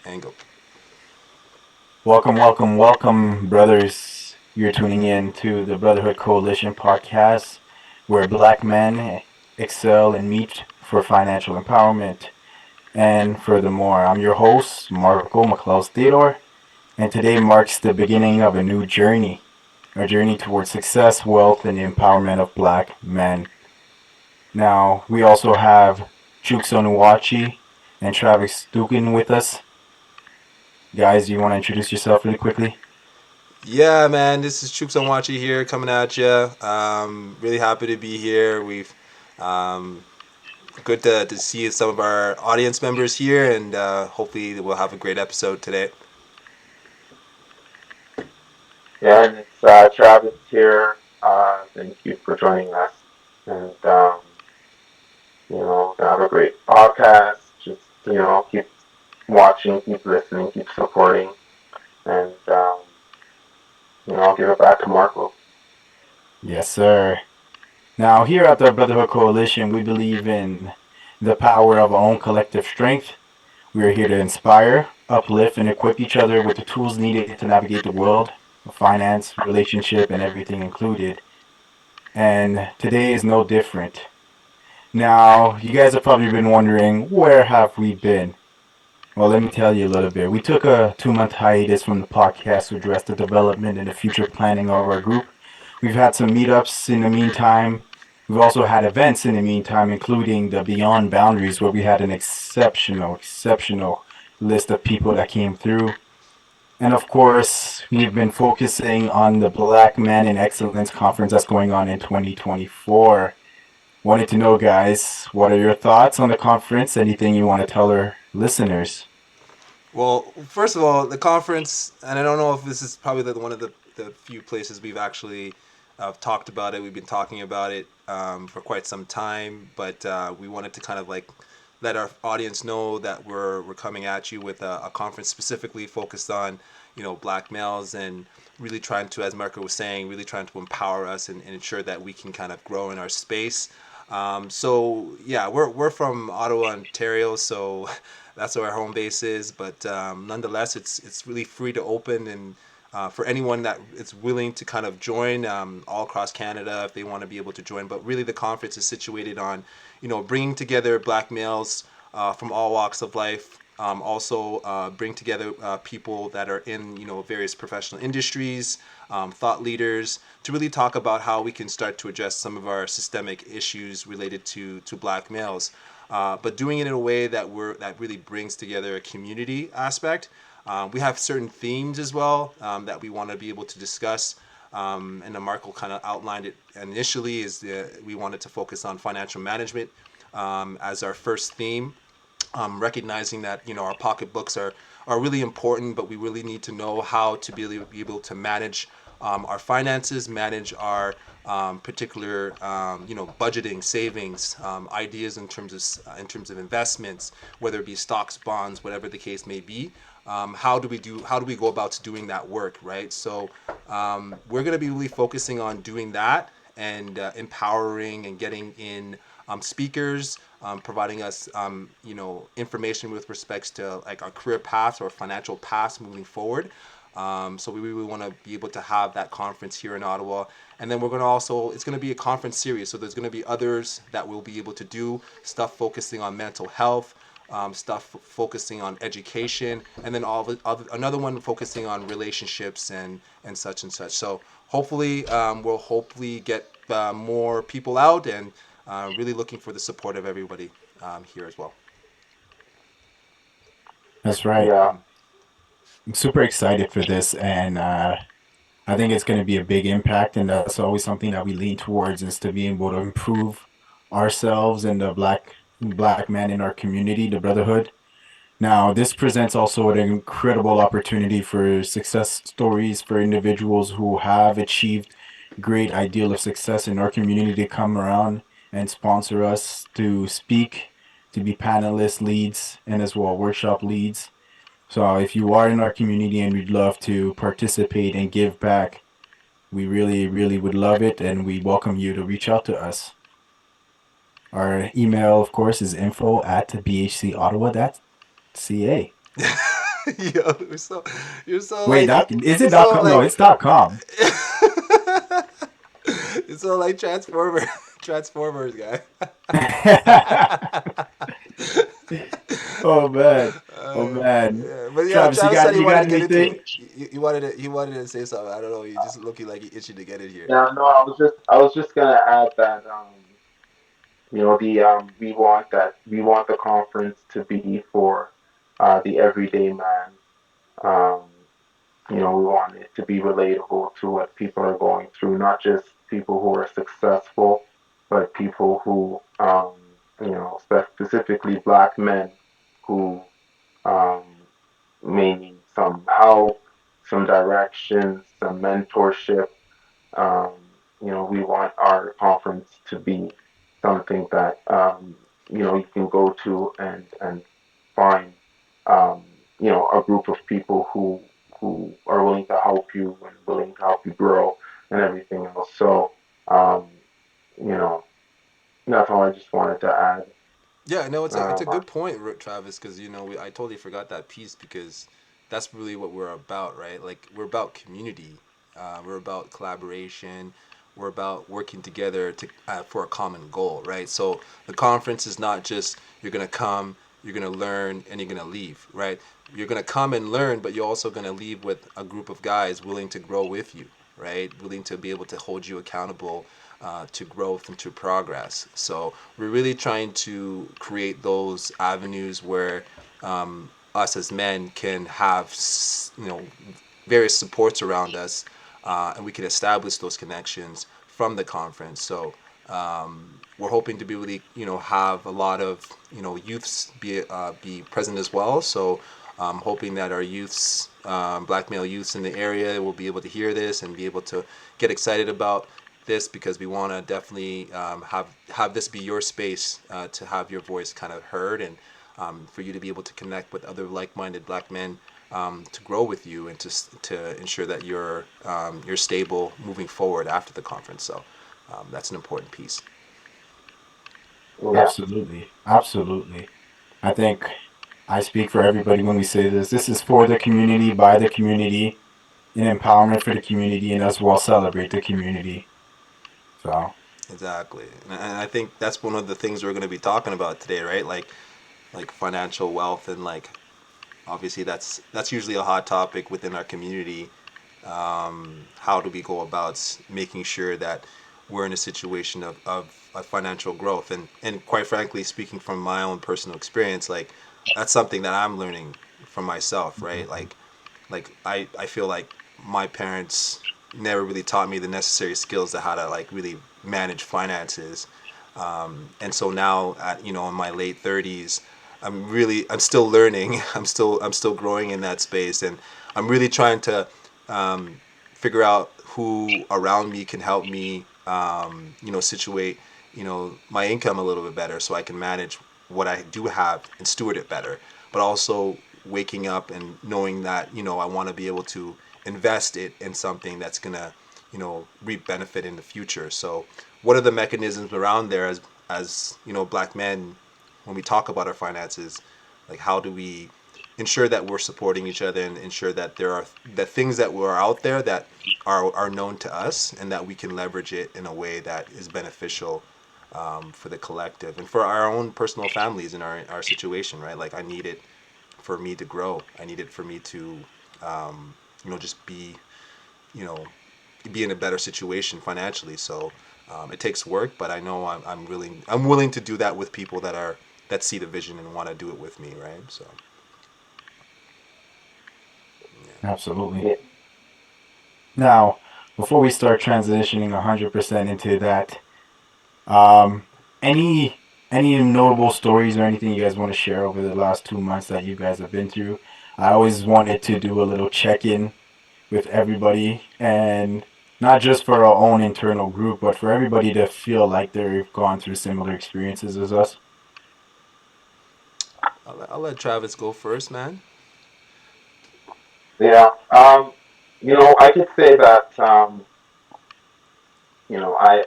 and go. Welcome, welcome, welcome, brothers. You're tuning in to the Brotherhood Coalition Podcast, where black men excel and meet for financial empowerment. And furthermore, I'm your host, Marco McLeod Theodore, and today marks the beginning of a new journey, a journey towards success, wealth, and the empowerment of black men. Now, we also have Chuksonuwachi and Travis Dugan with us. Guys, do you want to introduce yourself really quickly? Yeah, man, this is Troops on Watchy here coming at you. Really happy to be here. We've um, good to see some of our audience members here, and hopefully we'll have a great episode today. Yeah, and it's Travis here. Thank you for joining us. And, have a great podcast. Just, keep watching, keep listening, keep supporting. And, I'll give it back to Marco. Yes, sir. Now, here at the Brotherhood Coalition, we believe in the power of our own collective strength. We are here to inspire, uplift, and equip each other with the tools needed to navigate the world, finance, relationship, and everything included. And today is no different. Now, you guys have probably been wondering, where have we been? Well, let me tell you a little bit. We took a 2 month hiatus from the podcast to address the development and the future planning of our group. We've had some meetups in the meantime. We've also had events in the meantime, including the Beyond Boundaries, where we had an exceptional list of people that came through. And of course, we've been focusing on the Black Men in Excellence conference that's going on in 2024. Wanted to know, guys, what are your thoughts on the conference? Anything you want to tell our listeners? Well, first of all, the conference, and I don't know if this is probably one of the few places we've actually talked about it. We've been talking about it for quite some time, but we wanted to kind of like let our audience know that we're coming at you with a conference specifically focused on black males and really trying to, as Marco was saying, really trying to empower us and ensure that we can kind of grow in our space. So yeah, we're from Ottawa, Ontario, so that's where our home base is. But nonetheless, it's really free to open and for anyone that is willing to kind of join all across Canada if they want to be able to join. But really, the conference is situated on bringing together black males from all walks of life. Also, bring together people that are in various professional industries, thought leaders, to really talk about how we can start to address some of our systemic issues related to black males, but doing it in a way that really brings together a community aspect. We have certain themes as well that we want to be able to discuss. And Marco kind of outlined it initially. We wanted to focus on financial management as our first theme, recognizing that our pocketbooks are really important, but we really need to know how to be able to manage our finances, manage our particular budgeting, savings, ideas in terms of investments, whether it be stocks, bonds, whatever the case may be. How do we go about doing that work, right? So we're going to be really focusing on doing that and empowering and getting in speakers, providing us information with respects to like our career paths or financial paths moving forward. So we really want to be able to have that conference here in Ottawa. And then it's going to be a conference series. So there's going to be others that we'll be able to do stuff focusing on mental health, stuff focusing on education, and then another one focusing on relationships and such and such. So hopefully we'll hopefully get more people out and really looking for the support of everybody here as well. That's right. Yeah, I'm super excited for this, and I think it's going to be a big impact, and that's always something that we lean towards is to be able to improve ourselves and the black man in our community, the brotherhood. Now, this presents also an incredible opportunity for success stories for individuals who have achieved great ideal of success in our community to come around and sponsor us to speak, to be panelists, leads, and as well workshop leads. So if you are in our community and we'd love to participate and give back, we really, really would love it, and we welcome you to reach out to us. Our email, of course, is info@bhcottawa.ca. Yo, you're so Wait, like is you're it dot so com? No, like it's dot com. you're so like Transformers guy. Oh man, oh man. Yeah, but yeah, Travis, Travis said he you wanted got to get into anything? it. He wanted to say something. I don't know. He just looking like he itching to get in here. Yeah, no, I was just gonna add that we want the conference to be for the everyday man. Um, we want it to be relatable to what people are going through, not just people who are successful, but people who specifically Black men who um, may need some help, some direction, some mentorship. We want our conference to be something that you can go to and find a group of people who are willing to help you and willing to help you grow and everything else. So um, you know that's all I just wanted to add. Yeah, no, it's a Um, good point, Travis, because I totally forgot that piece because that's really what we're about, right? Like we're about community, we're about collaboration, we're about working together to for a common goal, right? So the conference is not just you're gonna come, you're gonna learn, and you're gonna leave, right? You're gonna come and learn, but you're also gonna leave with a group of guys willing to grow with you, right? Willing to be able to hold you accountable to growth and to progress. So we're really trying to create those avenues where us as men can have various supports around us, and we can establish those connections from the conference. So we're hoping to be really have a lot of youths be present as well. So hoping that our youths, black male youths in the area, will be able to hear this and be able to get excited about this because we want to definitely have this be your space to have your voice kind of heard and for you to be able to connect with other like-minded black men to grow with you and to ensure that you're stable moving forward after the conference. So that's an important piece. yeah, Absolutely, absolutely. I think I speak for everybody when we say this. This is for the community, by the community, an empowerment for the community, and us will celebrate the community. So, Exactly, and I think that's one of the things we're going to be talking about today, right? Like financial wealth and like obviously that's usually a hot topic within our community. How do we go about making sure that we're in a situation of financial growth and quite frankly speaking from my own personal experience like that's something that I'm learning from myself, right? I feel like my parents never really taught me the necessary skills to how to like really manage finances, and so now at in my late 30s I'm still learning. I'm still growing in that space, and I'm really trying to figure out who around me can help me situate my income a little bit better so I can manage what I do have and steward it better, but also waking up and knowing that I want to be able to invest it in something that's gonna reap benefit in the future. So what are the mechanisms around there as black men when we talk about our finances, like how do we ensure that we're supporting each other and ensure that there are that things that were out there that are known to us and that we can leverage it in a way that is beneficial for the collective and for our own personal families in our situation, right? Like I need it for me to grow. I need it for me to just you know be in a better situation financially. So it takes work, but I know I'm willing to do that with people that see the vision and want to do it with me, right? So yeah. absolutely. yeah, Now, before we start transitioning 100% into that, um, any notable stories or anything you guys want to share over the last 2 months that you guys have been through? I always wanted to do a little check-in with everybody, and not just for our own internal group, but for everybody to feel like they've gone through similar experiences as us. I'll let Travis go first, man. yeah. I could say that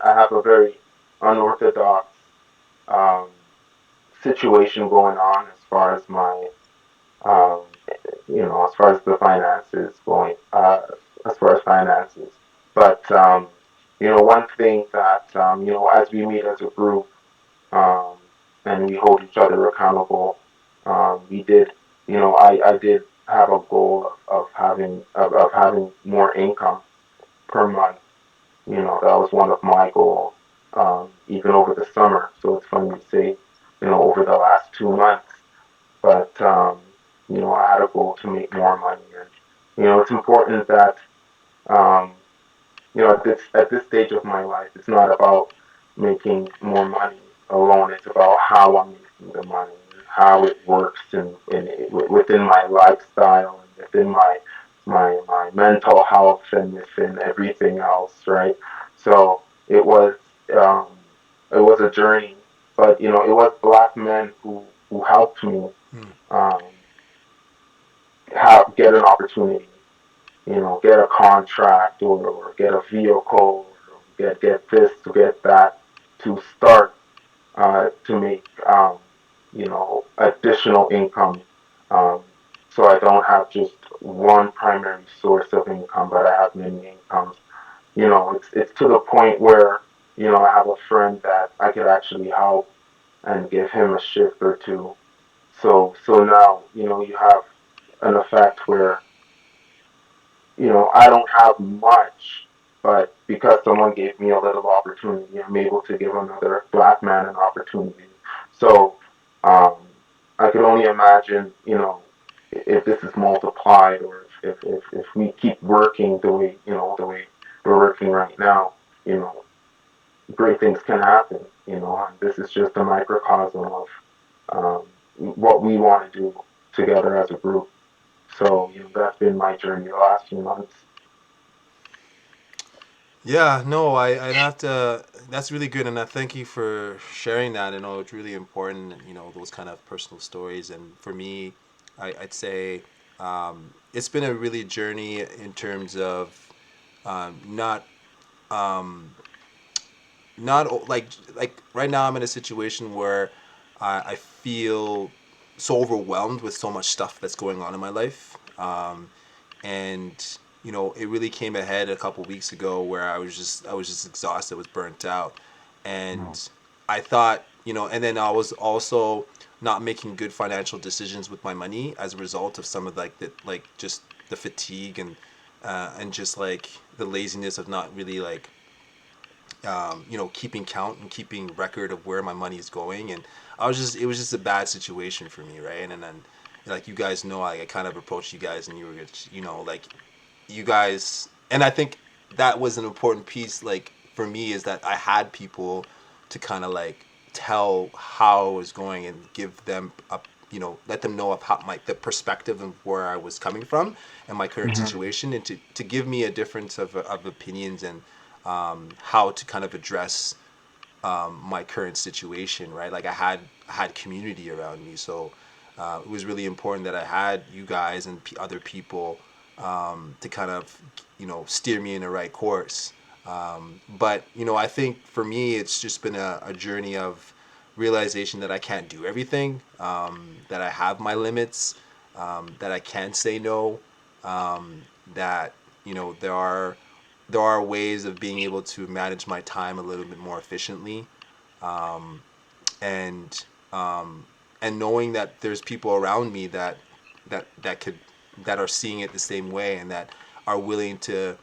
I have a very unorthodox um, situation going on as far as my um, as far as the finances going, as far as finances. But one thing that as we meet as a group, um, and we hold each other accountable, we did, I did have a goal of having more income per month. That was one of my goals, even over the summer. So it's funny to say, over the last 2 months. But I had a goal to make more money, and it's important that um, at this stage of my life, it's not about making more money alone. It's about how I'm making the money and how it works within my lifestyle and within my mental health and within everything else, right? So um, it was a journey, but it was black men who helped me Hmm. um, get an opportunity, get a contract or get a vehicle or get this to get that to start to make additional income. Um, so I don't have just one primary source of income, but I have many incomes. It's to the point where I have a friend that I could actually help and give him a shift or two. So now you have an effect where I don't have much, but because someone gave me a little opportunity, I'm able to give another black man an opportunity. So um, I could only imagine, if this is multiplied or if we keep working the way we're working right now, you know, great things can happen, and this is just a microcosm of what we want to do together as a group. So, that's been my journey the last few months. Yeah, no, I'd have to. That's really good, and I thank you for sharing that. I know it's really important, those kind of personal stories. And for me, I'd say it's been a really journey in terms of not like right now I'm in a situation where I feel so overwhelmed with so much stuff that's going on in my life. And it really came ahead a couple weeks ago where I was just exhausted, was burnt out, No. and I thought, and then I was also not making good financial decisions with my money as a result of some of just the fatigue and just like the laziness of not really like keeping count and keeping record of where my money is going. And it was just a bad situation for me, right? And then, like you guys know, I kind of approached you guys, and you were, like you guys, and I think that was an important piece, like for me, is that I had people to kind of like tell how I was going and give them a, let them know of how the perspective of where I was coming from and my current Hmm. situation, and to give me a difference of opinions and how to kind of address my current situation, right? Like I had community around me, so it was really important that I had you guys and other people to kind of steer me in the right course. But I think for me, it's just been a journey of realization that I can't do everything, that I have my limits, that I can say no, that there are ways of being able to manage my time a little bit more efficiently, and and knowing that there's people around me that are seeing it the same way and that are willing to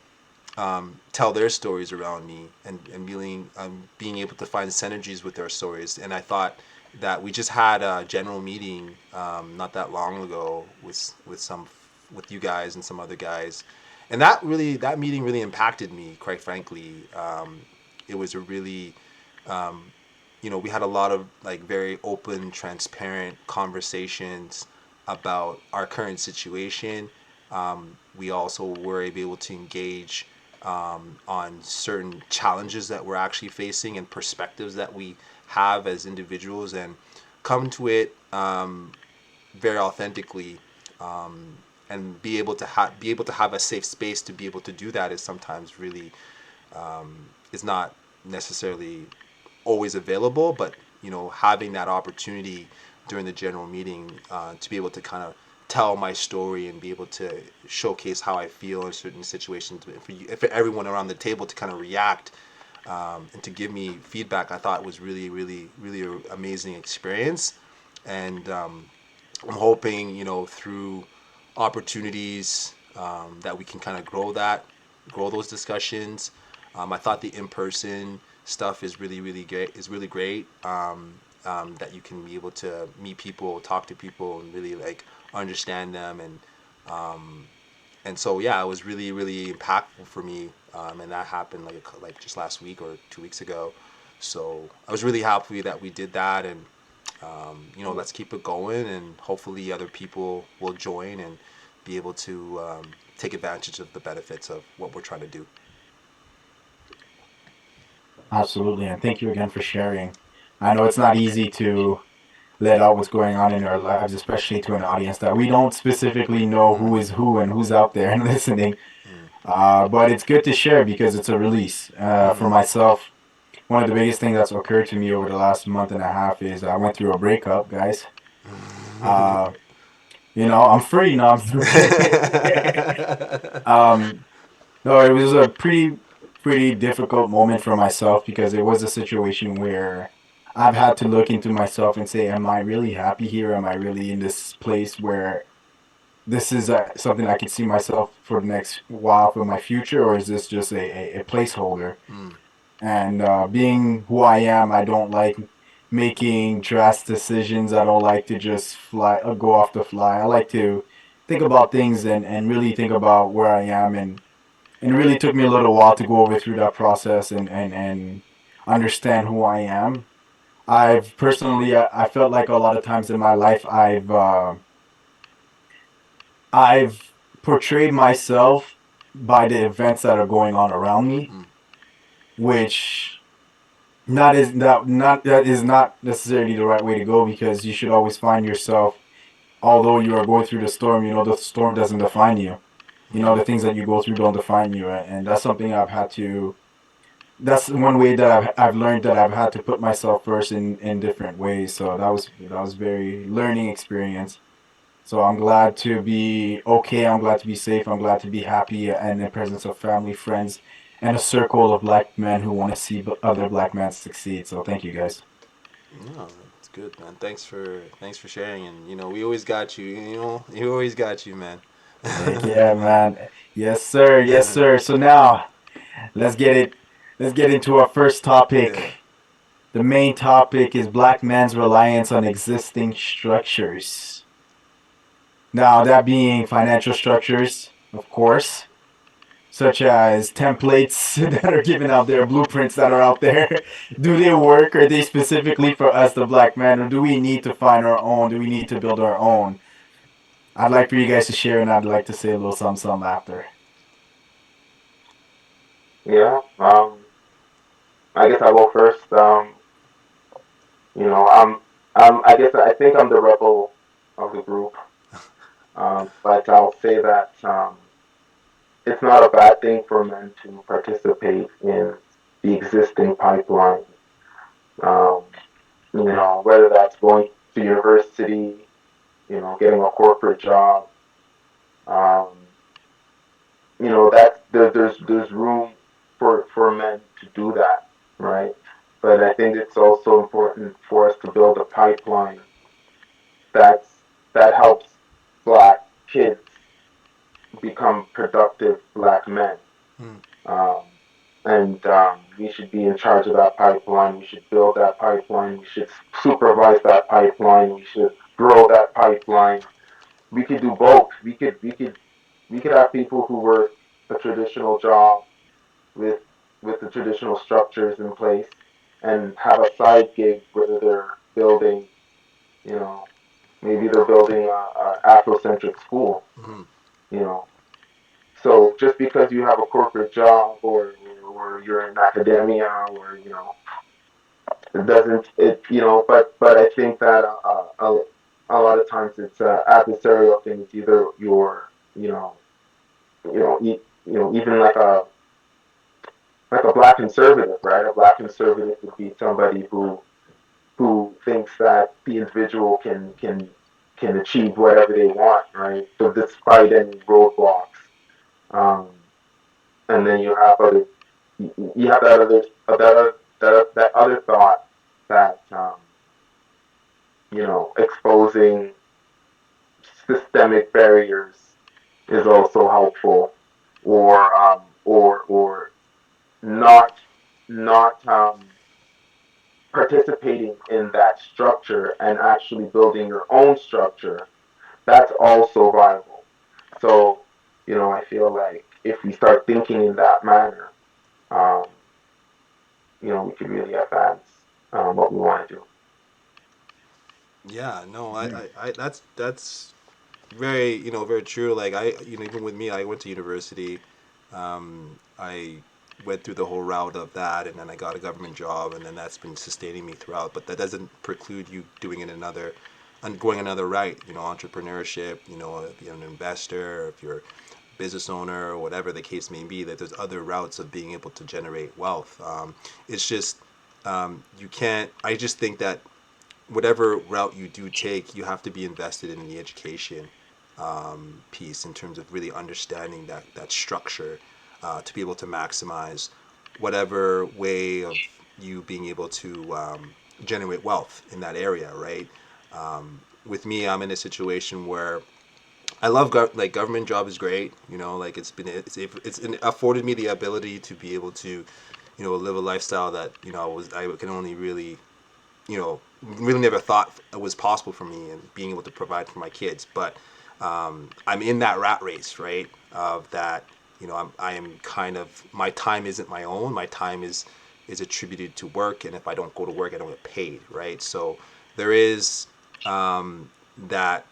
tell their stories around me, and being able to find synergies with their stories. And I thought that we just had a general meeting not that long ago with you guys and some other guys, and that meeting really impacted me, quite frankly. It was a really we had a lot of like very open, transparent conversations about our current situation. We also were able to engage on certain challenges that we're actually facing and perspectives that we have as individuals, and come to it very authentically, and be able to have a safe space to be able to do that is sometimes really is not necessarily always available, but having that opportunity during the general meeting to be able to kind of tell my story and be able to showcase how I feel in certain situations, for everyone around the table to kind of react, and to give me feedback, I thought was really, really, really an amazing experience. And I'm hoping, through opportunities, that we can kind of grow those discussions. I thought the in-person stuff is really, really great. Is really great. That you can be able to meet people, talk to people, and really like understand them, and so yeah, it was really, really impactful for me, and that happened like just last week or 2 weeks ago. So I was really happy that we did that, and let's keep it going, and hopefully other people will join and be able to take advantage of the benefits of what we're trying to do. Absolutely, and thank you again for sharing. I know it's not easy to let out what's going on in our lives, especially to an audience that we don't specifically know who is who and who's out there and listening. But it's good to share because it's a release. For myself, one of the biggest things that's occurred to me over the last month and a half is I went through a breakup, guys. Uh, I'm free now. um, no, it was a pretty difficult moment for myself because it was a situation where I've had to look into myself and say, am I really happy here? Am I really in this place where this is something I can see myself for the next while for my future, or is this just a placeholder? Mm. And being who I am, I don't like making drastic decisions. I don't like to just fly, go off the fly. I like to think about things and really think about where I am. And it really took me a little while to go over through that process and understand who I am. I've personally, I felt like a lot of times in my life, I've portrayed myself by the events that are going on around me, Mm. which that is not necessarily the right way to go because you should always find yourself, although you are going through the storm, the storm doesn't define you. The things that you go through don't define you, and that's something I've had to. That's one way that I've learned that I've had to put myself first in different ways. So that was very learning experience. So I'm glad to be okay. I'm glad to be safe. I'm glad to be happy and in the presence of family, friends, and a circle of black men who want to see other black men succeed. So thank you guys. No, it's good, man. Thanks for sharing, and we always got you. You always got you, man. Heck yeah, man. Yes, sir. Yes, sir. So now let's get it. Let's get into our first Yeah. topic. The main topic is black men's reliance on existing structures. Now, that being financial structures, of course, such as templates that are given out there, blueprints that are out there. Do they work? Are they specifically for us, the black man, or do we need to find our own? Do we need to build our own? I'd like for you guys to share, and I'd like to say a little something after. Yeah. I guess I'll go first. I guess I think I'm the rebel of the group. But I'll say that it's not a bad thing for men to participate in the existing pipeline. Um, whether that's going to university, getting a corporate job. Um, there's room for men to do that, right? But I think it's also important for us to build a pipeline that's that helps black kids become productive black men. Mm. Um, and we should be in charge of that pipeline. We should build that pipeline. We should supervise that pipeline. We should grow that pipeline. We could do both. We could have people who work a traditional job with the traditional structures in place and have a side gig where they're building, you know, maybe they're building a Afrocentric school, Mm. you know. So just because you have a corporate job or you're in academia or it doesn't it but I think that a lot of times it's adversarial things. Either you're even like a black conservative, right? A black conservative would be somebody who thinks that the individual can achieve whatever they want, right? So despite any roadblocks, um, and then you have that other thought that exposing systemic barriers is also helpful, or not participating in that structure and actually building your own structure, that's also viable. So, I feel like if we start thinking in that manner, um, we could really advance what we want to do. Yeah, no, that's very, very true. Like even with me, I went to university. I went through the whole route of that, and then I got a government job, and then that's been sustaining me throughout. But that doesn't preclude you doing it another, and going another route. Entrepreneurship. If you're an investor, if you're a business owner, or whatever the case may be, that there's other routes of being able to generate wealth. It's just you can't. I just think that whatever route you do take, you have to be invested in the education piece in terms of really understanding that structure to be able to maximize whatever way of you being able to generate wealth in that area, right? With me, I'm in a situation where I love like government job is great. Like it's afforded me the ability to be able to, live a lifestyle that I can only really never thought it was possible for me and being able to provide for my kids. But I'm in that rat race, right? Of that, I am kind of, my time isn't my own. My time is attributed to work, and if I don't go to work, I don't get paid, right? So there is that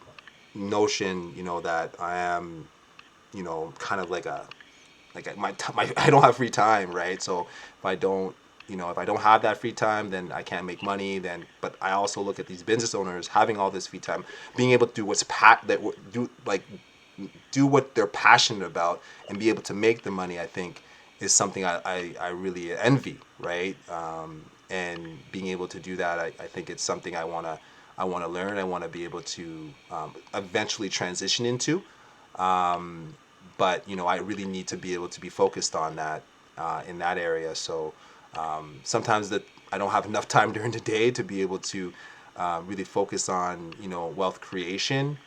notion, that I am, kind of my I don't have free time, right? So if I don't have that free time, then I can't make money. But I also look at these business owners having all this free time, being able to do do what they're passionate about and be able to make the money. I think is something I really envy, right? And being able to do that, I think it's something I wanna learn. I want to be able to eventually transition into. But I really need to be able to be focused on that in that area. So sometimes that I don't have enough time during the day to be able to really focus on wealth creation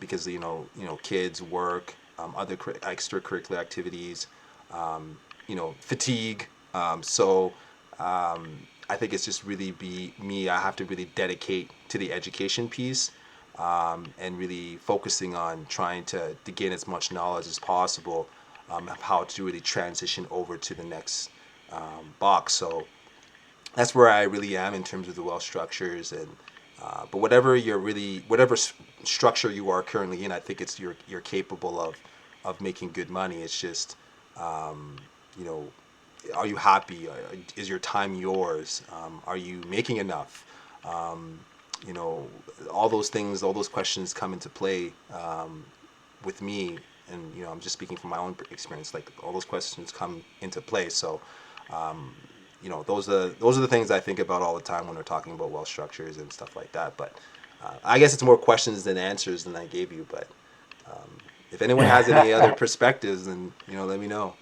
because kids, work, other extracurricular activities, fatigue. So I think it's just really be me. I have to really dedicate to the education piece and really focusing on trying to gain as much knowledge as possible of how to really transition over to the next box. So that's where I really am in terms of the wealth structures and but whatever structure you are currently in, I think it's you're capable of making good money. It's just you know are you happy? Is your time yours? Are you making enough? Um, you know, all those things, all those questions come into play with me, and I'm just speaking from my own experience. Like all those questions come into play. So, um, those are the things I think about all the time when we're talking about wealth structures and stuff like that. But I guess it's more questions than answers than I gave you. But if anyone has any other perspectives, then let me know.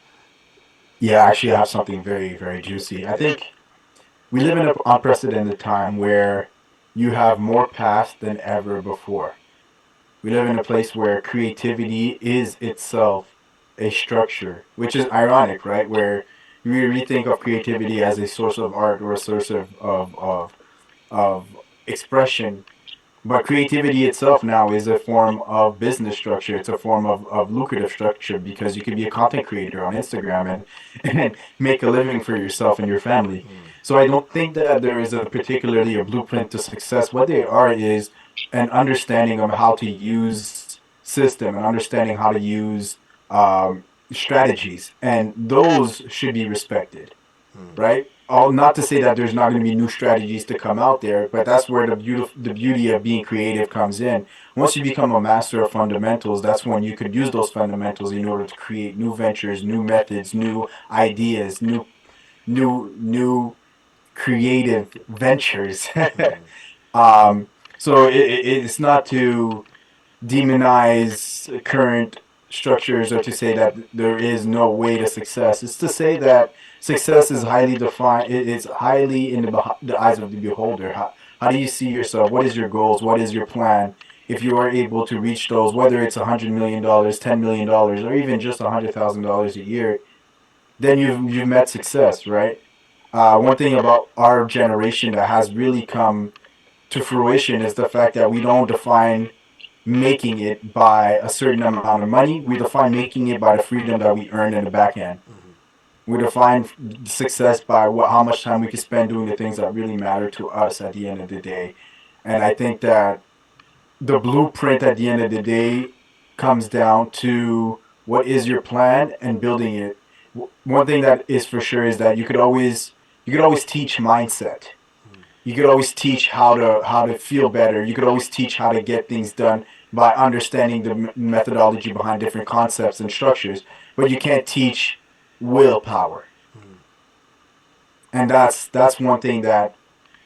Yeah, actually, I have something very, very juicy. I think we live in an unprecedented time where you have more past than ever before. We live in a place where creativity is itself a structure, which is ironic, right? Where we think of creativity as a source of art or a source of expression, but creativity itself now is a form of business structure. It's a form of lucrative structure because you could be a content creator on Instagram and make a living for yourself and your family. So I don't think that there is a particularly a blueprint to success. What they are is an understanding of how to use system and understanding how to use strategies, and those should be respected, right? All not to say that there's not going to be new strategies to come out there, but that's where the beauty of being creative comes in. Once you become a master of fundamentals, that's when you could use those fundamentals in order to create new ventures, new methods, new ideas, new creative ventures. So it's not to demonize current structures or to say that there is no way to success. It's to say that success is highly defined. It's highly in the eyes of the beholder. How do you see yourself? What is your goals? What is your plan? If you are able to reach those, whether it's $100 million, $10 million, or even just $100,000 a year, then you've met success, right? One thing about our generation that has really come to fruition is the fact that we don't define making it by a certain amount of money. We define making it by the freedom that we earn in the back end. Hmm. We define success by how much time we can spend doing the things that really matter to us at the end of the day. And I think that the blueprint at the end of the day comes down to what is your plan and building it. One thing that is for sure is that you could always teach mindset. You could always teach how to feel better. You could always teach how to get things done by understanding the methodology behind different concepts and structures. But you can't teach willpower, Hmm. and that's one thing that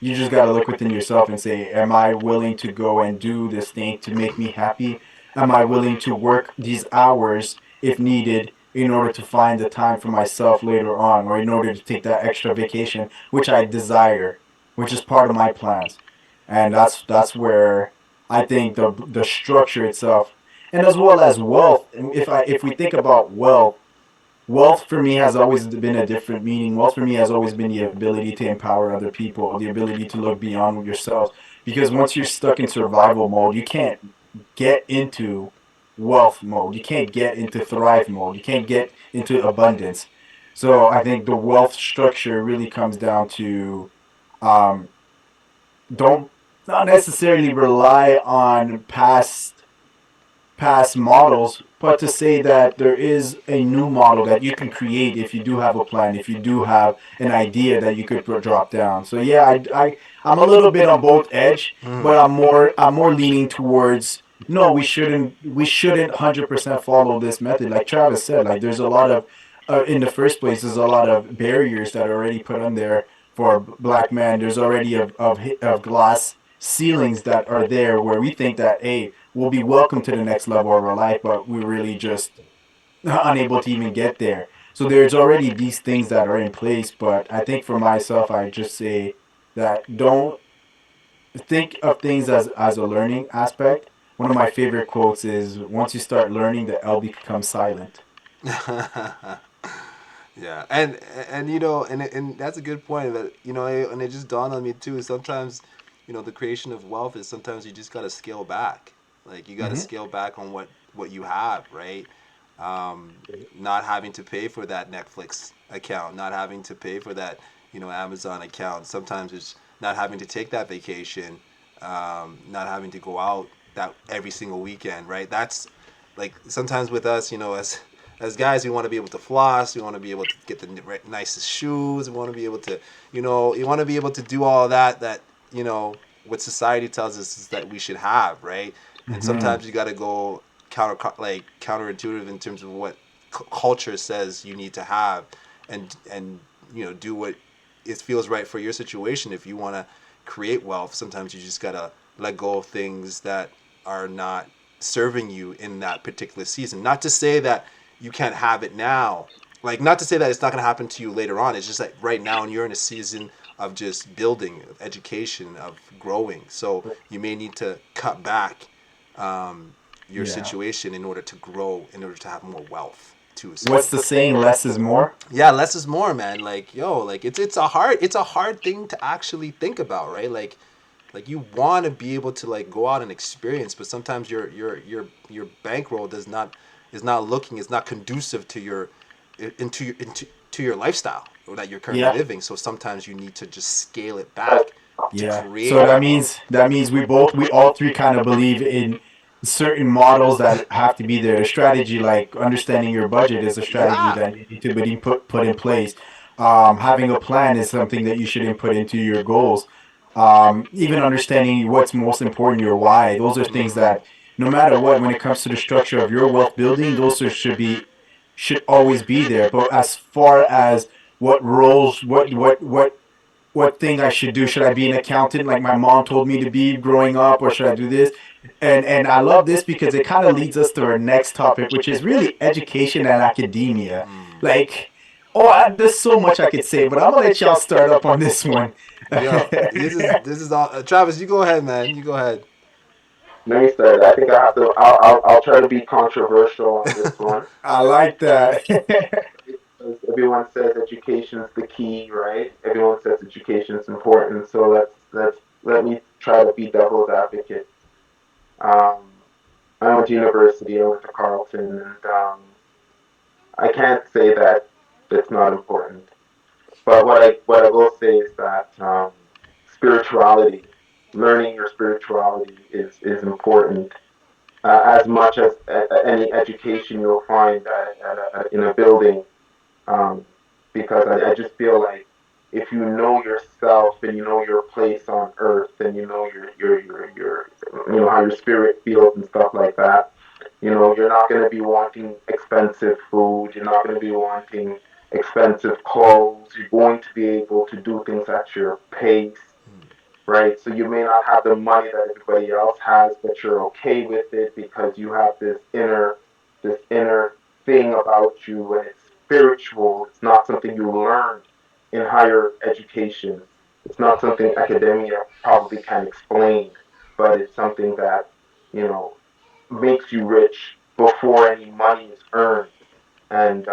you just got to look within yourself and say, am I willing to go and do this thing to make me happy? Am I willing to work these hours if needed in order to find the time for myself later on, or in order to take that extra vacation which I desire, which is part of my plans? And that's where I think the structure itself, and as well as wealth. If we think about wealth for me has always been a different meaning. Wealth for me has always been the ability to empower other people, the ability to look beyond yourselves. Because once you're stuck in survival mode, you can't get into wealth mode. You can't get into thrive mode. You can't get into abundance. So I think the wealth structure really comes down to um, don't not necessarily rely on past models, but to say that there is a new model that you can create if you do have a plan, if you do have an idea that you could drop down. So yeah, I'm a little bit on both edge, but I'm more leaning towards no, we shouldn't 100% follow this method. Like Travis said, like there's a lot of in the first place, there's a lot of barriers that are already put on there for black men. There's already of glass ceilings that are there where we think that, hey, we'll be welcome to the next level of our life, but we're really just unable to even get there. So there's already these things that are in place, but I think for myself, I just say that don't think of things as a learning aspect. One of my favorite quotes is, once you start learning, the L becomes silent. Yeah, and and that's a good point. That and it just dawned on me too. Sometimes, the creation of wealth is sometimes you just got to scale back. Like you got to Mm-hmm. scale back on what you have, right? Not having to pay for that Netflix account, not having to pay for that, Amazon account. Sometimes it's not having to take that vacation, not having to go out that every single weekend, right? That's like sometimes with us, as guys, we want to be able to floss. We want to be able to get the nicest shoes. We want to be able to, you want to be able to do all that. What society tells us is that we should have, right? And Mm-hmm. sometimes you got to go counterintuitive in terms of what culture says you need to have, and do what it feels right for your situation. If you want to create wealth, sometimes you just gotta let go of things that are not serving you in that particular season. Not to say that you can't have it now. Like, not to say that it's not going to happen to you later on. It's just that right now, and you're in a season of just building, of education, of growing. So you may need to cut back your Yeah. situation in order to grow, in order to have more wealth too. So What's the saying? Less is more. yeah, less is more, man. Like, yo, like it's a hard thing to actually think about, right? Like you want to be able to like go out and experience, but sometimes your bankroll is not looking, is not conducive to your lifestyle that you're currently Yeah. living. So sometimes you need to just scale it back to Yeah. create So that that means wealth. that means we all three kind of believe in certain models that have to be there. The strategy, like understanding your budget, is a strategy Yeah. that you need to put in place. Having a plan is something that you should input into your goals. Even understanding what's most important, your why. Those are things that no matter what, when it comes to the structure of your wealth building, should always be there. But as far as what roles, what what thing I should do. Should I be an accountant like my mom told me to be growing up, or should I do this? And I love this because it kind of leads us to our next topic, which is really education and academia. Like, there's so much I could say, but I'm gonna let y'all start up on this one. Yo, this is all. Travis, you go ahead, man. You go ahead. Let me start. I think I have to. I'll try to be controversial on this one. I like that. Because everyone says education is the key, right? Everyone says education is important. So let me try to be devil's advocate. Um, I went to university. I went to Carleton, and I can't say that it's not important. But what I will say is that spirituality, learning your spirituality is important as much as any education you'll find in a building. Um, because I just feel like if you know yourself and you know your place on earth and you know your you know how your spirit feels and stuff like that, you know, you're not going to be wanting expensive food, you're not going to be wanting expensive clothes, you're going to be able to do things at your pace, right? So you may not have the money that everybody else has, but you're okay with it because you have this inner thing about you, and it's spiritual. It's not something you learn in higher education. It's not something academia probably can explain, but it's something that, you know, makes you rich before any money is earned. And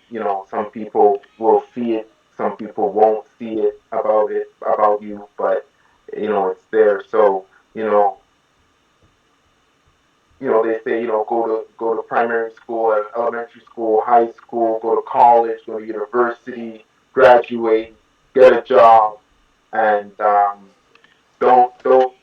you know, some people will see it, some people won't see it about you, but you know, it's there. So they say, go to primary school, elementary school, high school, go to college, go to university, graduate, get a job, and don't don't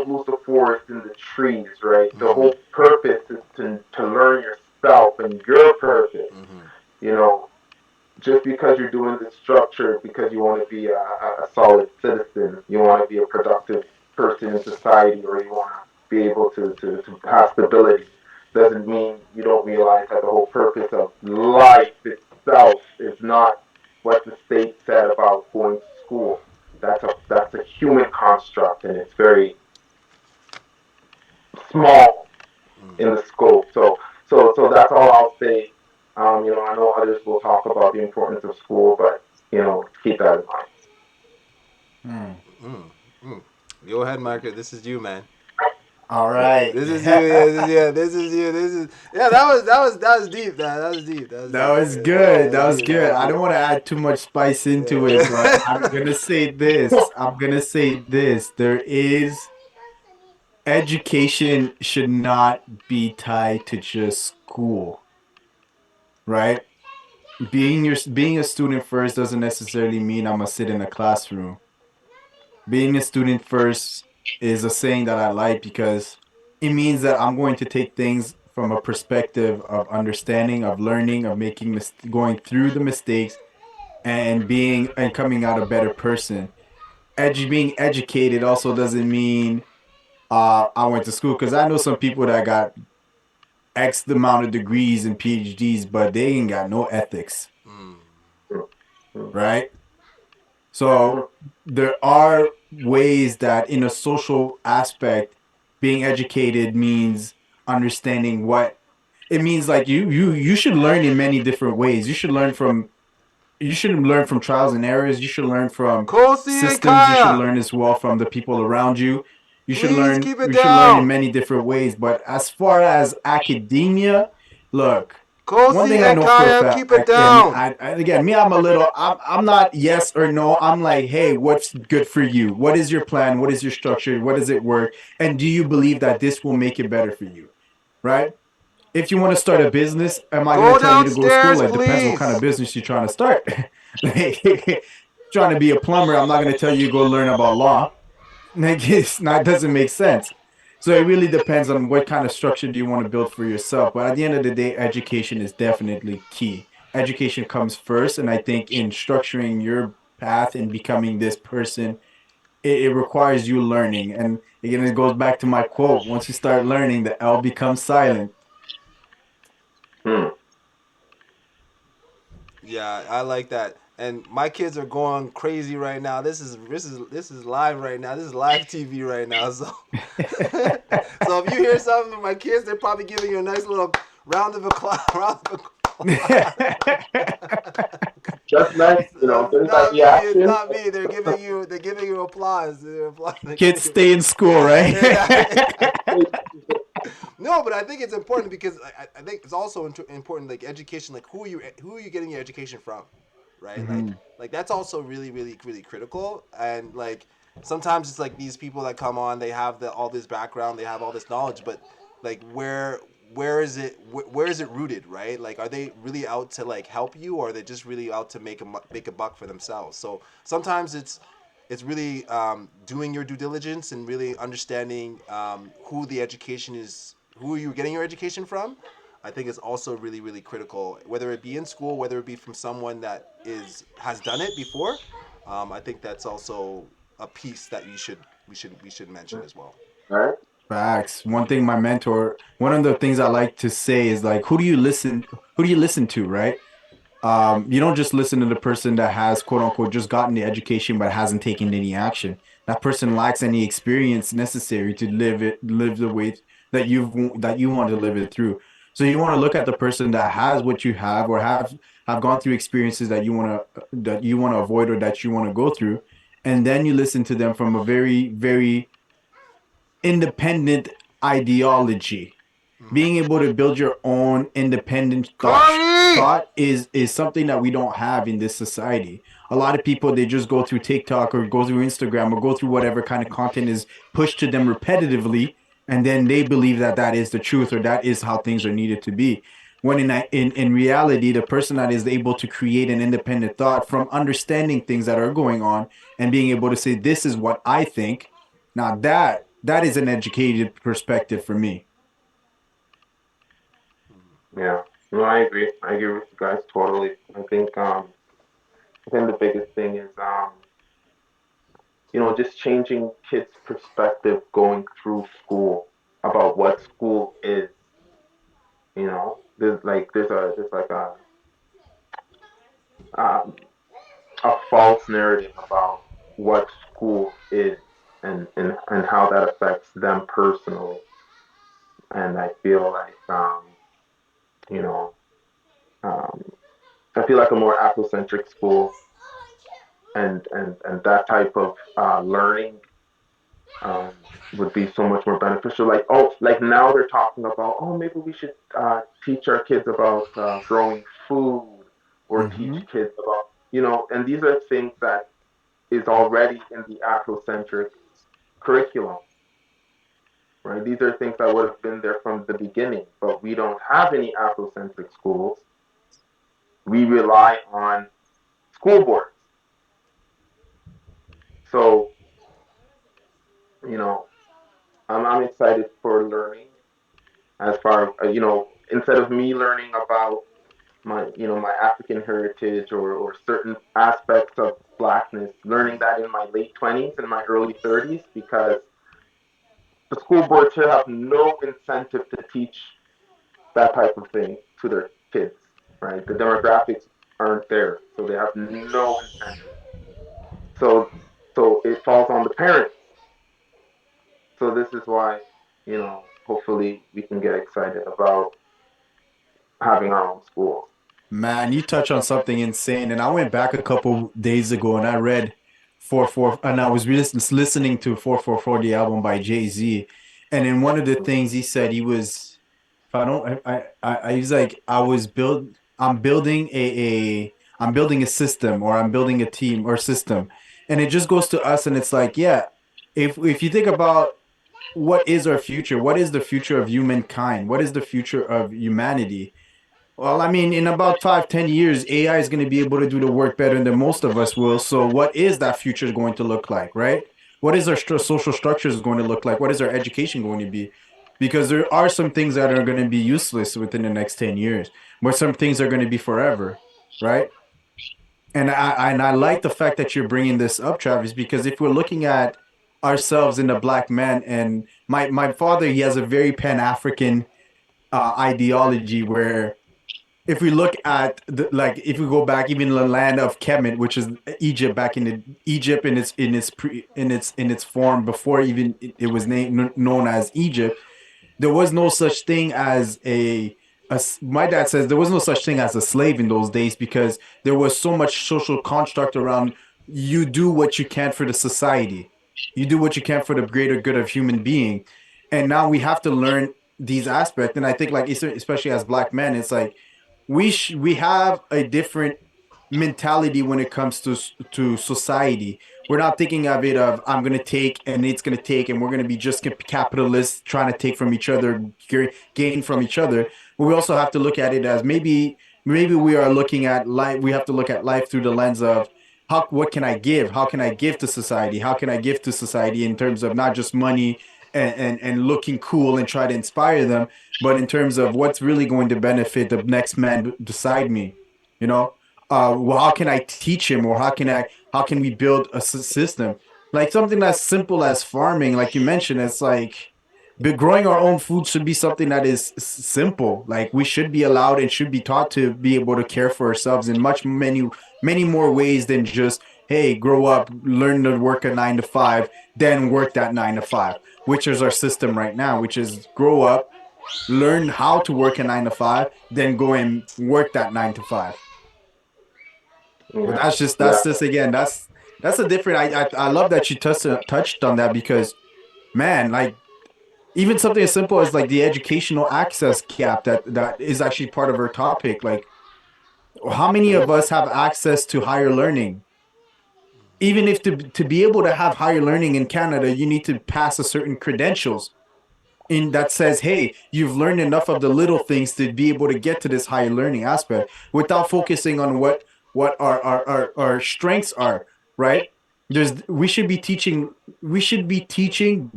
lose the forest in the trees, right? The Mm-hmm. whole purpose is to learn yourself and your purpose. Mm-hmm. You know, just because you're doing this structure because you want to be a solid citizen, you want to be a productive person in society, or you want to be able to have stability, doesn't mean you don't realize that the whole purpose of life itself is not what the state said about going to school. That's a human construct, and it's very small in the scope. So that's all I'll say. I know others will talk about the importance of school, but keep that in mind. Hmm. Mm, mm. Go ahead, Margaret. This is you, man. All right. This is you. Yeah, this is you. This is yeah. That was deep. That was deep. That was That deep. was That good. was That was deep. That good. was I deep. don't want to add too much spice into it, but I'm Yeah. gonna say this. I'm gonna say this. There is education should not be tied to just school, right? Being a student first doesn't necessarily mean I'm gonna sit in a classroom. Being a student first is a saying that I like because it means that I'm going to take things from a perspective of understanding, of learning, of going through the mistakes and being and coming out a better person. Being educated also doesn't mean I went to school because I know some people that got X amount of degrees and PhDs, but they ain't got no ethics, Mm. right? So there are ways that in a social aspect, being educated means understanding what it means. Like you should learn in many different ways. You should learn from trials and errors. You should learn from Kosi and systems. You should Kaya, learn as well from the people around you. please keep it You should learn in down. many different ways. But as far as academia, look, one Kosi thing I and know for a Kaya, keep it fact, and down. again, me, I'm not yes or no. I'm like, hey, what's good for you? What is your plan? What is your structure? What does it work? And do you believe that this will make it better for you? Right? If you want to start a business, am I going to Go tell you to go to school? downstairs, It depends what kind of please. business you're trying to start. Like, trying to be a plumber, I'm not going to tell you to go learn about law. Like, that doesn't make sense. So it really depends on what kind of structure do you want to build for yourself. But at the end of the day, education is definitely key. Education comes first, and I think in structuring your path and becoming this person, it requires you learning. And again, it goes back to my quote: once you start learning, the L becomes silent. Hmm. Yeah, I like that. and my kids are going crazy right now. This is live right now. This is live TV right now. So so if you hear something from my kids, they're probably giving you a nice little round of applause. Round of Just nice, just like not the me, action. not me. They're giving you applause. They're Kids giving you, stay in school, right? no, but I think it's important because I think it's also important, like education, like who are you getting your education from, right? Mhm. Like that's also really really really critical. And like sometimes it's like these people that come on, they have all this background, they have all this knowledge, but like where is it rooted, right? Like are they really out to like help you, or are they just really out to make a buck for themselves? So sometimes it's really doing your due diligence and really understanding who the education is, who you're getting your education from. I think is also really really critical, whether it be in school, whether it be from someone that has done it before. I think that's also a piece that we should mention as well. Right? Facts. One of the things I like to say is like, who do you listen to, right? You don't just listen to the person that has quote unquote just gotten the education but hasn't taken any action. That person lacks any experience necessary to live the way that you want to live it through. So you want to look at the person that has what you have, or have gone through experiences that you want to avoid, or that you want to go through, and then you listen to them from a very, very independent ideology. Being able to build your own independent Corey! thought is something that we don't have in this society. A lot of people, they just go through TikTok or go through Instagram or go through whatever kind of content is pushed to them repetitively, and then they believe that that is the truth, or that is how things are needed to be. When in reality, the person that is able to create an independent thought from understanding things that are going on and being able to say, this is what I think. Now that is an educated perspective for me. Yeah. No, I agree. I agree with you guys totally. I think the biggest thing is just changing kids' perspective going through school about what school is. Um, a false narrative about what school is, and how that affects them personally. And I feel like you know um, I feel like a more Afrocentric school, and that type of learning um, would be so much more beneficial. Like now they're talking about, maybe we should teach our kids about growing food, or teach Hmm. kids about, and these are things that is already in the Afrocentric curriculum, right? These are things that would have been there from the beginning, but we don't have any Afrocentric schools. We rely on school boards. So, you know, I'm excited for learning, as far instead of me learning about my African heritage, or certain aspects of blackness, learning that in my late 20s and my early 30s, because the school board should have no incentive to teach that type of thing to their kids, right? The demographics aren't there, so they have no incentive. So, it falls on the parents. So this is why, hopefully we can get excited about having our own schools. Man, you touch on something insane. And I went back a couple days ago and I read 444, and I was listening to 444, the album by Jay-Z. And in one of the things he said, he was, if I don't, he's like, I'm building I'm building a system, or I'm building a team or system. And it just goes to us. And it's like, yeah, if you think about what is our future, what is the future of humankind, what is the future of humanity? Well, I mean, in about 5, 10 years, AI is going to be able to do the work better than most of us will. So, what is that future going to look like, right? What is our social structures going to look like? What is our education going to be? Because there are some things that are going to be useless within the next 10 years, but some things are going to be forever, right? And I like the fact that you're bringing this up, Travis, because if we're looking at ourselves in the black man, and my father, he has a very Pan African ideology where if we look at like if we go back even the land of Kemet, which is Egypt, back in the Egypt in its form before even it was named known as Egypt, there was no such thing as my dad says there was no such thing as a slave in those days because there was so much social construct around you do what you can for the society. You do what you can for the greater good of human being. And now we have to learn these aspects. And I think like especially as black men, it's like we have a different mentality when it comes to society. We're not thinking of it of I'm gonna take and it's gonna take and we're gonna be just capitalists trying to take from each other, gain from each other. But we also have to look at it as maybe we are looking at life. We have to look at life through the lens of how what can I give? How can I give to society? How can I give to society in terms of not just money and looking cool and try to inspire them, but in terms of what's really going to benefit the next man beside me, you know? Well, how can I teach him, or how can we build a system like something as simple as farming, like you mentioned? It's like, but growing our own food should be something that is simple. Like we should be allowed and should be taught to be able to care for ourselves in many more ways than just hey, grow up, learn to work a 9 to 5, then work that 9 to 5, which is our system right now, which is grow up, learn how to work a 9 to 5, then go and work that 9 to 5. But Yeah, that's yeah, just again that's a different. I love that you touched on that because man, like even something as simple as like the educational access gap that is actually part of our topic. Like how many of us have access to higher learning? Even if to be able to have higher learning in Canada, you need to pass a certain credentials in that says, hey, you've learned enough of the little things to be able to get to this higher learning aspect without focusing on what our strengths are, right? We should be teaching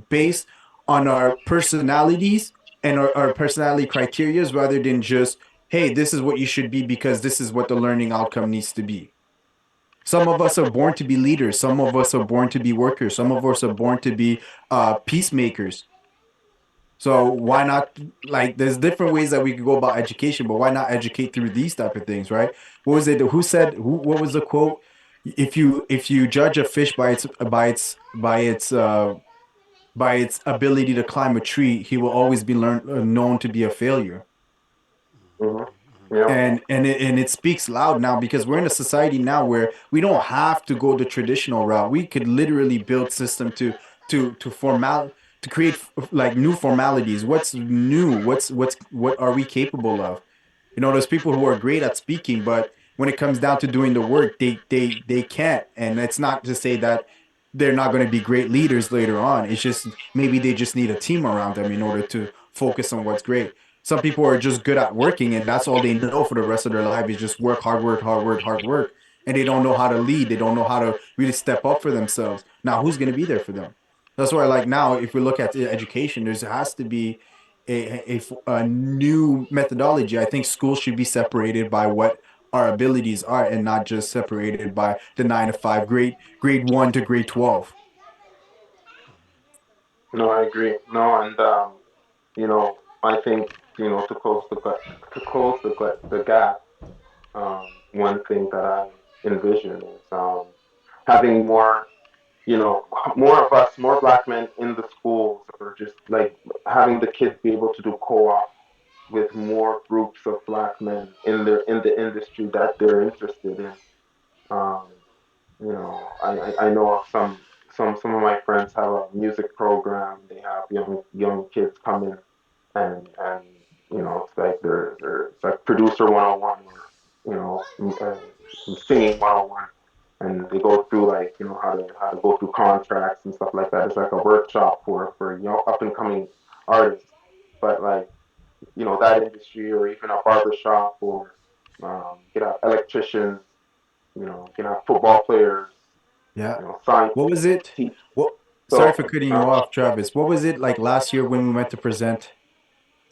based on our personalities and our personality criterias rather than just, hey, this is what you should be because this is what the learning outcome needs to be. Some of us are born to be leaders. Some of us are born to be workers. Some of us are born to be peacemakers. So why not like there's different ways that we could go about education, but why not educate through these type of things, right? What was it? Who said who what was the quote? If you judge a fish by its ability to climb a tree, he will always be known to be a failure. hmm yeah, And it speaks loud now because we're in a society now where we don't have to go the traditional route. We could literally build system to formal to create like new formalities. What's new? What are we capable of? You know, there's people who are great at speaking, but when it comes down to doing the work, they can't. And it's not to say that they're not going to be great leaders later on. It's just maybe they just need a team around them in order to focus on what's great. Some people are just good at working, and that's all they know for the rest of their life is just work, hard work, hard work, hard work. And they don't know how to lead. They don't know how to really step up for themselves. Now, who's going to be there for them? That's why, like now, if we look at education, there has to be a new methodology. I think schools should be separated by what our abilities are, and not just separated by the 9 to 5, grade 1 to grade 12. no, I agree. No, and I think to close the gap, one thing that I envision is having more of us, more black men in the schools, or just like having the kids be able to do co-op with more groups of black men in the industry that they're interested in. Um, I know of some of my friends have a music program. They have young kids come in and it's like it's like producer 101 or singing 101, and they go through like how to go through contracts and stuff like that. It's like a workshop for up and coming artists, but like that industry, or even a barber shop, or get out electricians, get out football players, Yeah. What was scientists, it? teach. What? Sorry So for cutting you off, Travis. What was it like last year when we went to present,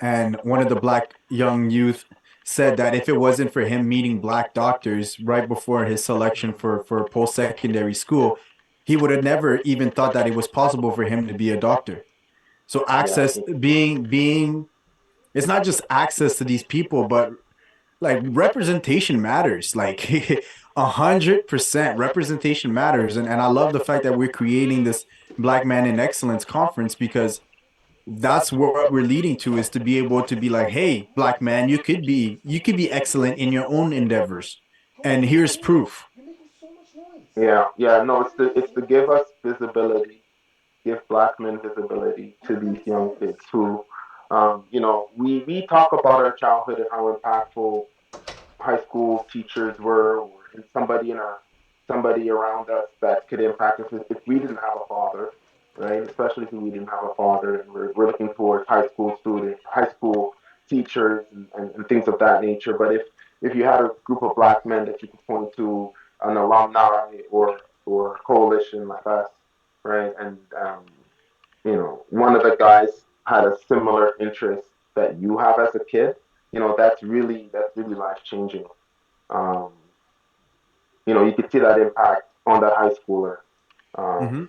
and one of the black young youth said that if it wasn't for him meeting black doctors right before his selection for post-secondary school, he would have never even thought that it was possible for him to be a doctor. So yeah, access being it's not just access to these people, but like representation matters. Like 100% representation matters. And I love the fact that we're creating this Black Man in Excellence conference because that's what we're leading to is to be able to be like, hey, black man, you could be excellent in your own endeavors. And here's proof. Yeah, yeah, no, it's to give us visibility, give black men visibility to these young kids who, we talk about our childhood and how impactful high school teachers were, or somebody around us that could impact us if we didn't have a father, right? Especially if we didn't have a father, and we're looking towards high school teachers, and things of that nature. But if you had a group of black men that you could point to, an alumni or coalition like us, right? And one of the guys had a similar interest that you have as a kid, that's really life changing. Um, you could see that impact on that high schooler, Hmm.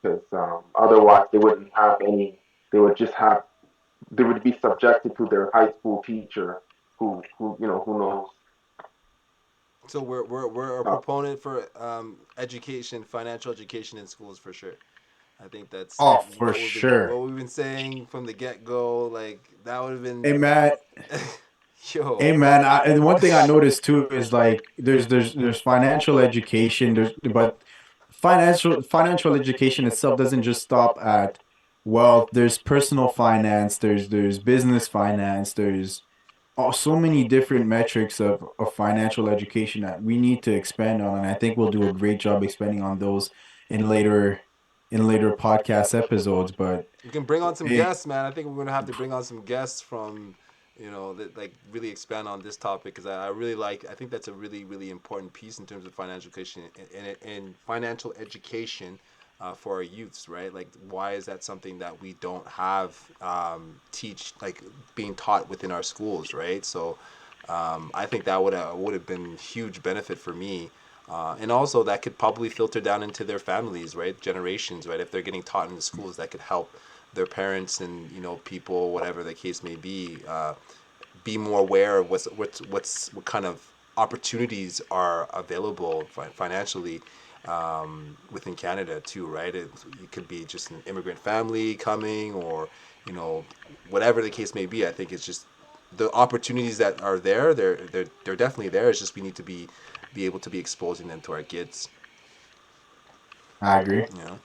because otherwise they wouldn't have any. They would just have. They would be subjected to their high school teacher, who knows. So we're a Uh, proponent for education, financial education in schools for sure. I think that's Oh, for what sure. we've been saying from the get go. Like that would have been, Hey man, yo. hey man. And one thing I noticed too is like there's financial education. But financial education itself doesn't just stop at wealth. There's personal finance. There's business finance. There's so many different metrics of financial education that we need to expand on, and I think we'll do a great job expanding on those in later in later podcast episodes. But We can bring on some it, guests, man. I think we're gonna have to bring on some guests from, that like really expand on this topic because I really like. I think that's a really really important piece in terms of financial education and financial education for our youths, right? Like, why is that something that we don't have teach like being taught within our schools, right? So, I think that would have been huge benefit for me. And also that could probably filter down into their families, right? Generations, right? If they're getting taught in the schools, that could help their parents and people, whatever the case may be more aware of what kind of opportunities are available financially within Canada too, right? It could be just an immigrant family coming, or whatever the case may be. I think it's just the opportunities that are there. They're definitely there. It's just we need to be able to be exposing them to our kids. I agree. You know.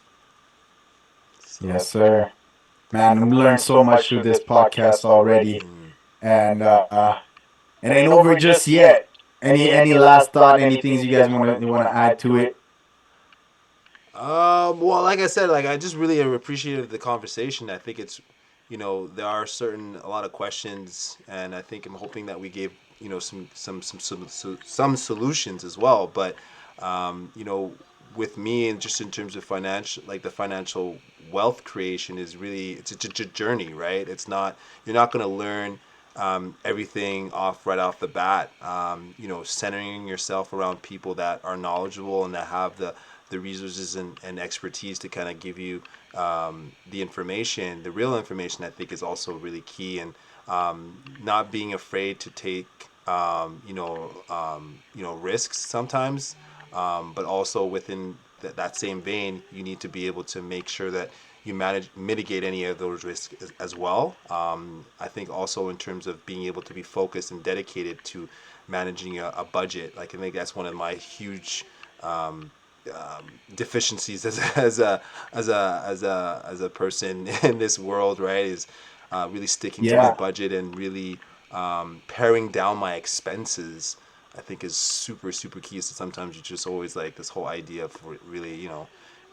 So. Yes, sir. Man, I've learned so much through this podcast already, Mm. and it ain't over just yet. Any last thought? Any things you guys want to add to it? Well, like I said, like I just really appreciated the conversation. I think it's, there are a lot of questions, and I think I'm hoping that we gave, some solutions as well. But, with me and just in terms of the financial wealth creation is really it's a journey, right? It's not You're not going to learn everything right off the bat. Centering yourself around people that are knowledgeable and that have the resources and expertise to kind of give you the real information. I think is also really key, and not being afraid to take risks sometimes, but also within that same vein, you need to be able to make sure that you mitigate any of those risks as well. I think also in terms of being able to be focused and dedicated to managing a budget. Like I think that's one of my huge deficiencies as a person in this world, right? Is really sticking to my Yeah, budget and really paring down my expenses. I think is super super key. So sometimes you just always like this whole idea of really you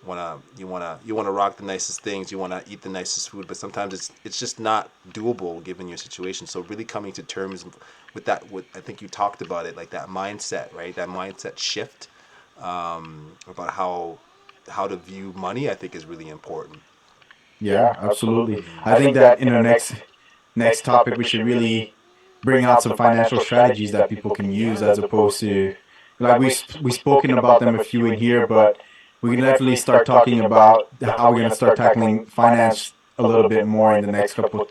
wanna rock the nicest things, you wanna eat the nicest food, but sometimes it's just not doable given your situation. So really coming to terms with that, what I think you talked about it, like that mindset, right? That mindset shift about how to view money, I think is really important. yeah, absolutely. I think that in the next topic, we should really bring out some financial strategies that people can use as opposed to like we spoken about them a few in here, but we can definitely start talking about how we're gonna start tackling finance a little bit more in the next couple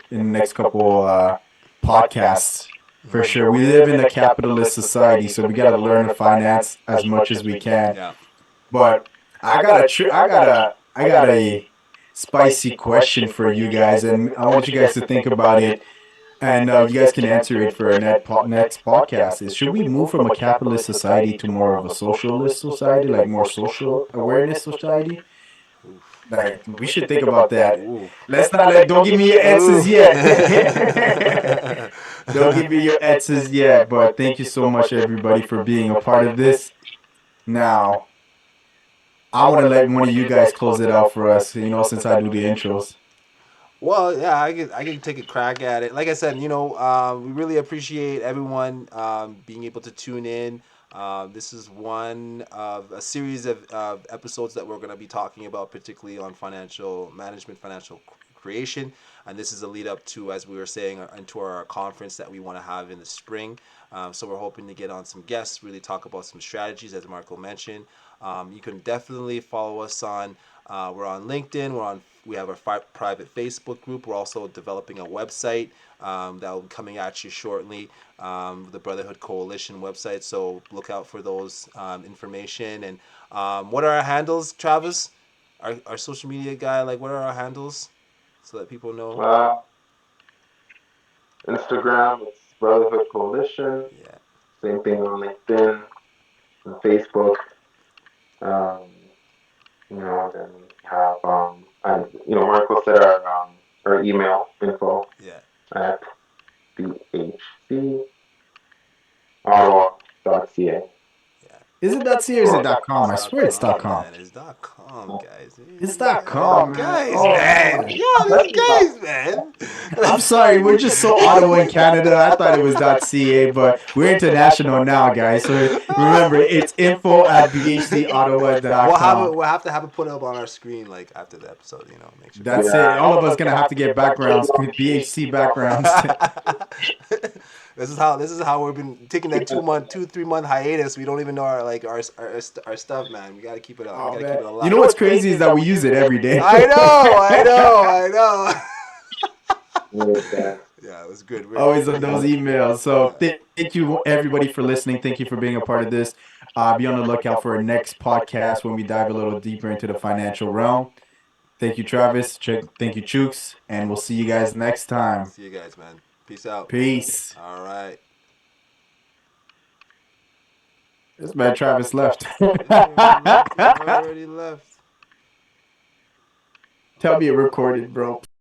podcasts. For sure. We live in a capitalist society, so we got to learn to finance as much as we can. Yeah. But I got a spicy question for you guys, and I want you guys to think about it, and you guys can answer it for our next podcast. Is should we move from a capitalist society to more of a socialist society, like more social awareness society? Like we should think about that. Oof. Let's not let. Don't give me your answers Oof. yet. Don't give me your answers yet. But thank you so much, everybody, for being a part of this. Now, I want to let one of you guys close it out for us. Since I do the intros. Well, yeah, I can take a crack at it. Like I said, we really appreciate everyone being able to tune in. This is one of a series of episodes that we're going to be talking about, particularly on financial management, financial creation. And this is a lead up to, as we were saying, into our conference that we want to have in the spring. So we're hoping to get on some guests, really talk about some strategies, as Marco mentioned. You can definitely follow us on. We're on LinkedIn. We have our private Facebook group. We're also developing a website that will be coming at you shortly. The Brotherhood Coalition website. So look out for those information. And what are our handles, Travis? Our social media guy. Like, what are our handles so that people know? Instagram, it's Brotherhood Coalition. Yeah. Same thing on LinkedIn and Facebook. Then we have, Marco said our email info Yeah. at bhcottawa.ca. Is it .ca or is it .com? I swear it's .com. Man, it's .com, guys. It's .com, man. Guys, Oh, man. Yo, these guys, man. I'm sorry, we're just so Ottawa in Canada. I thought it was .ca, but we're international now, guys. So remember, it's info at bhcottawa.com. We'll have to have it put up on our screen like after the episode. Make sure. That's it. All of us gonna have to get backgrounds, BHC backgrounds. This is how we've been taking that 3 month hiatus. We don't even know our stuff, man. We gotta keep it up. Oh, we gotta keep it alive. You know what's crazy is that we use it every day. I know. Yeah, it was good. Always on those emails. So thank you everybody for listening. Thank you for being a part of this. Be on the lookout for our next podcast when we dive a little deeper into the financial realm. Thank you, Travis. Thank you, Chooks. And we'll see you guys next time. See you guys, man. Peace out. Peace. All right. This man Travis left. Already left. Tell me it recorded, bro.